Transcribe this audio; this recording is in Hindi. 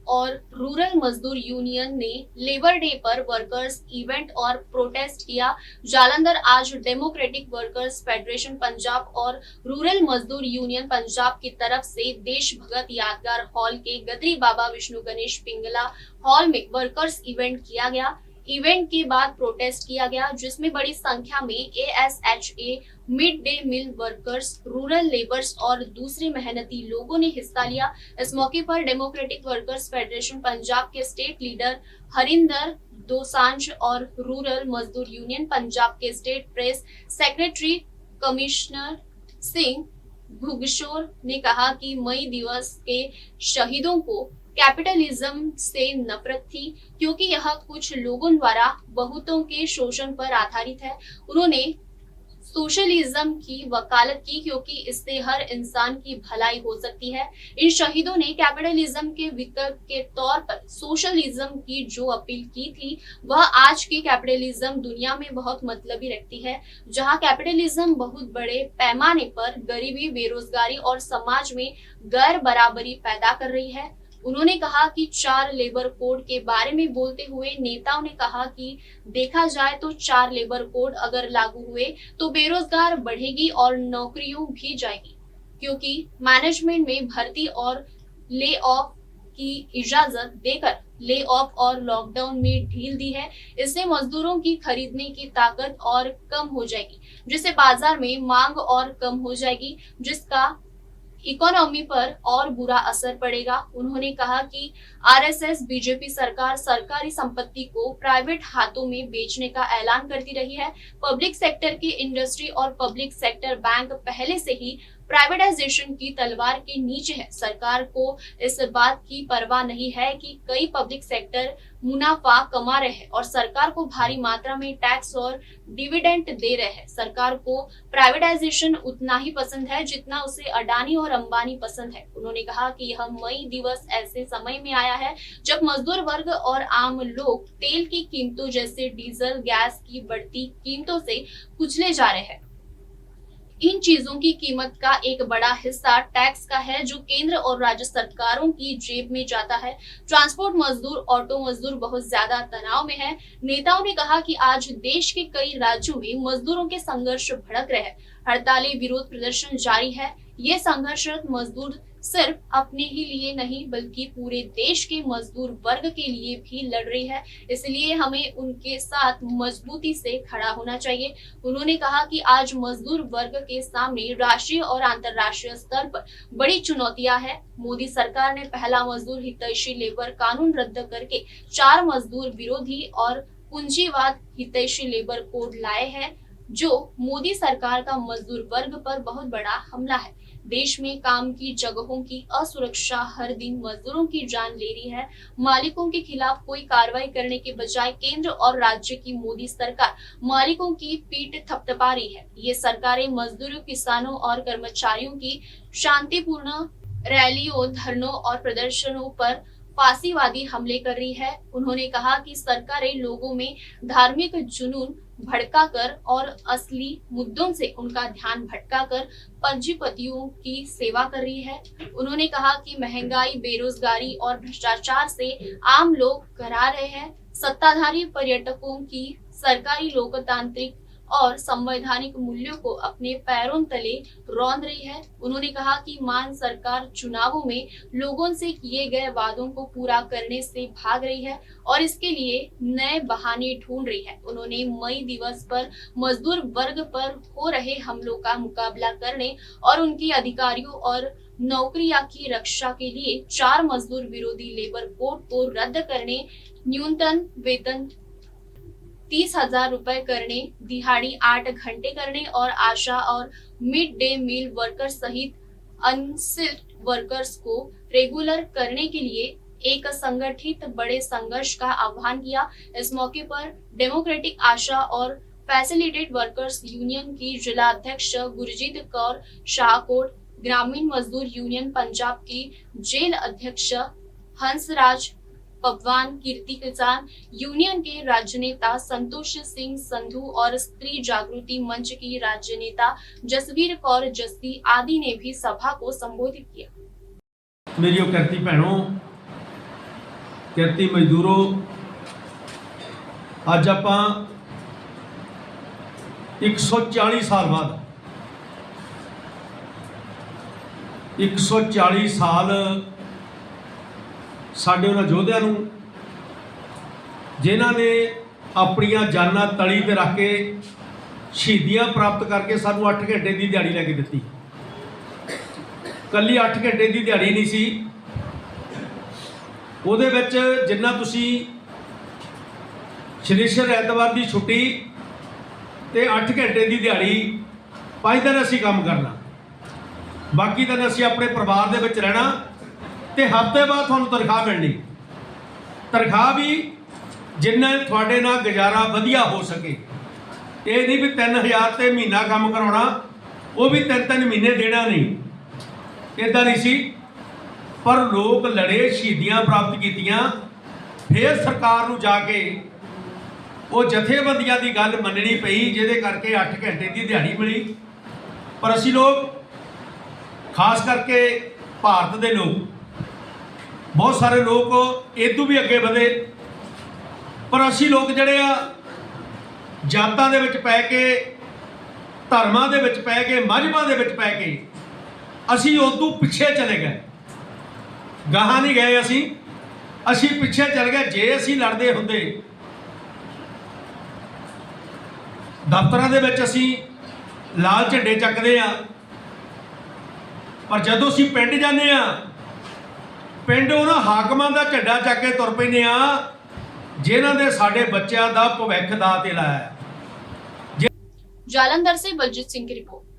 और रूरल मजदूर यूनियन ने लेबर डे पर वर्कर्स इवेंट और प्रोटेस्ट किया। जालंधर आज डेमोक्रेटिक वर्कर्स फेडरेशन पंजाब और रूरल मजदूर यूनियन पंजाब की तरफ से देशभगत यादगार हॉल के गदरी बाबा विष्णु गणेश पिंगला हॉल में वर्कर्स इवेंट किया गया। इवेंट के बाद प्रोटेस्ट किया गया, जिसमें बड़ी संख्या में ASHA, mid day meal workers, rural labours और दूसरे मेहनती लोगों ने हिस्सा लिया। इस मौके पर डेमोक्रेटिक वर्कर्स फेडरेशन पंजाब के स्टेट लीडर हरिंदर दोसांझ और रूरल मजदूर यूनियन पंजाब के state press secretary Kashmir Singh Ghugshor ने कहा कि मई दिवस के शहीदों को कैपिटलिज्म से नफरत थी, क्योंकि यह कुछ लोगों द्वारा बहुतों के शोषण पर आधारित है। उन्होंने सोशलिज्म की वकालत की, क्योंकि इससे हर इंसान की भलाई हो सकती है। इन शहीदों ने कैपिटलिज्म के विकल्प के तौर पर सोशलिज्म की जो अपील की थी, वह आज की कैपिटलिज्म दुनिया में बहुत मतलबी रखती है, जहां कैपिटलिज्म बहुत बड़े पैमाने पर गरीबी, बेरोजगारी और समाज में गैर बराबरी पैदा कर रही है। उन्होंने कहा कि 4 लेबर कोड के बारे में बोलते हुए नेताओं ने कहा कि देखा जाए तो 4 लेबर कोड अगर लागू हुए तो बेरोजगार बढ़ेगी और नौकरियों भी जाएगी, क्योंकि मैनेजमेंट में भर्ती और ले ऑफ की इजाजत देकर ले ऑफ और लॉकडाउन में ढील दी है। इससे मजदूरों की खरीदने की ताकत और कम हो जाएगी, जिससे बाजार में मांग और कम हो जाएगी, जिसका इकोनॉमी पर और बुरा असर पड़ेगा। उन्होंने कहा कि आरएसएस बीजेपी सरकार सरकारी संपत्ति को प्राइवेट हाथों में बेचने का ऐलान करती रही है। पब्लिक सेक्टर की इंडस्ट्री और पब्लिक सेक्टर बैंक पहले से ही प्राइवेटाइजेशन की तलवार के नीचे है। सरकार को इस बात की परवाह नहीं है कि कई पब्लिक सेक्टर मुनाफा कमा रहे हैं और सरकार को भारी मात्रा में टैक्स और डिविडेंड दे रहे हैं। सरकार को प्राइवेटाइजेशन उतना ही पसंद है जितना उसे अडानी और अंबानी पसंद है। उन्होंने कहा कि यह मई दिवस ऐसे समय में आया है जब मजदूर वर्ग और आम लोग तेल की कीमतों जैसे डीजल, गैस की बढ़ती कीमतों से कुचले जा रहे हैं। इन चीजों की कीमत का एक बड़ा हिस्सा टैक्स का है, जो केंद्र और राज्य सरकारों की जेब में जाता है। ट्रांसपोर्ट मजदूर, ऑटो मजदूर बहुत ज्यादा तनाव में है। नेताओं ने कहा कि आज देश के कई राज्यों में मजदूरों के संघर्ष भड़क रहे हैं। हड़तालें, विरोध प्रदर्शन जारी है। ये संघर्षरत मजदूर सिर्फ अपने ही लिए नहीं बल्कि पूरे देश के मजदूर वर्ग के लिए भी लड़ रही है। इसलिए हमें उनके साथ मजबूती से खड़ा होना चाहिए। उन्होंने कहा कि आज मजदूर वर्ग के सामने राष्ट्रीय और अंतर्राष्ट्रीय स्तर पर बड़ी चुनौतियां हैं। मोदी सरकार ने पहला मजदूर हितैषी लेबर कानून रद्द करके 4 मजदूर विरोधी और पूंजीवाद हितैषी लेबर कोड लाए हैं, जो मोदी सरकार का मजदूर वर्ग पर बहुत बड़ा हमला है। देश में काम की जगहों की असुरक्षा हर दिन मजदूरों की जान ले रही है। मालिकों के खिलाफ कोई कार्रवाई करने के बजाय केंद्र और राज्य की मोदी सरकार मालिकों की पीठ थपथपा रही है। ये सरकारें मजदूरों, किसानों और कर्मचारियों की शांतिपूर्ण रैलियों, धरनों और प्रदर्शनों पर फांसीवादी हमले कर रही है। उन्होंने कहा कि सरकारें लोगों में धार्मिक जुनून भड़काकर और असली मुद्दों से उनका ध्यान भटकाकर पंजीपतियों की सेवा कर रही है। उन्होंने कहा कि महंगाई, बेरोजगारी और भ्रष्टाचार से आम लोग घबरा रहे हैं। सत्ताधारी पर्यटकों की सरकारी लोकतांत्रिक और संवैधानिक मूल्यों को अपने पैरों तले रौंद रही है। उन्होंने कहा कि मान सरकार चुनावों में लोगों से किए गए वादों को पूरा करने से भाग रही है और इसके लिए नए बहाने ढूंढ रही है। उन्होंने मई दिवस पर मजदूर वर्ग पर हो रहे हमलों का मुकाबला करने और उनके अधिकारियों और नौकरियां की रक्षा के लिए 4 मजदूर विरोधी लेबर कोड को रद्द करने, न्यूनतम वेतन 30,000 रुपए करने, दिहाड़ी 8 घंटे करने और आशा और मिड डे मील वर्कर सहित अनस्किल्ड वर्कर्स को रेगुलर करने के लिए एक संगठित बड़े संघर्ष का आह्वान किया। इस मौके पर डेमोक्रेटिक आशा और फैसिलिटेट वर्कर्स यूनियन की जिला अध्यक्ष गुरजीत कौर शाहकोट, ग्रामीण मजदूर यूनियन पंजाब की जेल अध्यक्ष हंसराज पबवान, कीर्ति किसान यूनियन के राज्य नेता संतोष सिंह संधू और स्त्री जागृति मंच की राज्य नेता जसवीर कौर जस्सी आदि ने भी सभा को संबोधित किया। मेरी करती भैनों, ਕਿਰਤੀ ਮਜ਼ਦੂਰੋ, ਅੱਜ ਆਪਾਂ 140 ਸਾਲ ਬਾਅਦ 140 ਸਾਲ ਸਾਡੇ ਉਹਨਾਂ ਯੋਧਿਆਂ ਨੂੰ ਜਿਨ੍ਹਾਂ ਨੇ ਆਪਣੀਆਂ ਜਾਨਾਂ ਤਲੀ ਤੇ ਰੱਖ ਕੇ ਸ਼ਹੀਦੀਆਂ ਪ੍ਰਾਪਤ ਕਰਕੇ ਸਾਨੂੰ 8 ਘੰਟੇ ਦੀ ਦਿਹਾੜੀ ਲੈ ਕੇ ਦਿੱਤੀ। ਕੱਲੀ 8 ਘੰਟੇ ਦੀ ਦਿਹਾੜੀ ਨਹੀਂ ਸੀ, ਉਹਦੇ ਵਿੱਚ ਜਿੰਨਾ ਤੁਸੀਂ ਸ਼ਨੀਚਰ ਐਤਵਾਰ ਦੀ ਛੁੱਟੀ ਤੇ 8 ਘੰਟੇ ਦੀ ਦਿਹਾੜੀ 5 ਦਿਨ ਅਸੀਂ ਕੰਮ ਕਰਨਾ, ਬਾਕੀ ਦਿਨ ਅਸੀਂ ਆਪਣੇ ਪਰਿਵਾਰ ਦੇ ਵਿੱਚ ਰਹਿਣਾ ਤੇ ਹਫ਼ਤੇ ਬਾਅਦ ਤੁਹਾਨੂੰ ਤਨਖਾਹ ਮਿਲਣੀ। ਤਨਖਾਹ ਵੀ ਜਿੰਨਾ ਤੁਹਾਡੇ ਨਾਲ ਗੁਜ਼ਾਰਾ ਵਧੀਆ ਹੋ ਸਕੇ। ਇਹ ਨਹੀਂ ਵੀ 3000 ਤੇ ਮਹੀਨਾ ਕੰਮ ਕਰਾਉਣਾ, ਉਹ ਵੀ 3-3 ਮਹੀਨੇ ਦੇਣਾ ਨਹੀਂ, ਇੱਦਾਂ ਨਹੀਂ ਸੀ। ਪਰ ਲੋਕ ਲੜੇ, ਸ਼ਹੀਦੀਆਂ ਪ੍ਰਾਪਤ ਕੀਤੀਆਂ, ਫਿਰ ਸਰਕਾਰ ਨੂੰ ਜਾ ਕੇ ਉਹ ਜਥੇਬੰਦੀਆਂ ਦੀ ਗੱਲ ਮੰਨਣੀ ਪਈ, ਜਿਹਦੇ ਕਰਕੇ 8 ਘੰਟੇ ਦੀ ਦਿਹਾੜੀ ਮਿਲੀ। ਪਰ ਅਸੀਂ ਲੋਕ, ਖਾਸ ਕਰਕੇ ਭਾਰਤ ਦੇ ਲੋਕ, ਬਹੁਤ ਸਾਰੇ ਲੋਕ ਇਦੋਂ ਵੀ ਅੱਗੇ ਵਧੇ, ਪਰ ਅਸੀਂ ਲੋਕ ਜਿਹੜੇ ਆ ਜਾਤਾਂ ਦੇ ਵਿੱਚ ਪੈ ਕੇ, ਧਰਮਾਂ ਦੇ ਵਿੱਚ ਪੈ ਕੇ, ਮਜ਼ਹਬਾਂ ਦੇ ਵਿੱਚ ਪੈ ਕੇ ਅਸੀਂ ਉਦੋਂ ਪਿੱਛੇ ਚਲੇ ਗਏ, ਗਾਹਾਂ ਨਹੀਂ ਗਏ। ਅਸੀਂ ਪਿੱਛੇ ਚਲੇ ਗਏ। ਜੇ ਅਸੀਂ ਲੜਦੇ ਹੁੰਦੇ, ਦਫ਼ਤਰਾਂ ਦੇ ਵਿੱਚ ਅਸੀਂ ਲਾਲ ਝੰਡੇ ਚੱਕਦੇ ਆ, ਪਰ ਜਦੋਂ ਅਸੀਂ ਪਿੰਡ ਜਾਂਦੇ ਆ, ਪਿੰਡ ਉਹਨਾਂ ਹਾਕਮਾਂ ਦਾ ਝੰਡਾ ਚੱਕ ਕੇ ਤੁਰ ਪੈਂਦੇ ਆ ਜਿਨ੍ਹਾਂ ਨੇ ਸਾਡੇ ਬੱਚਿਆਂ ਦਾ ਭਵਿੱਖ ਦਾਅ ਤੇ ਲਾਇਆ। जालंधर से बलजीत सिंह की रिपोर्ट।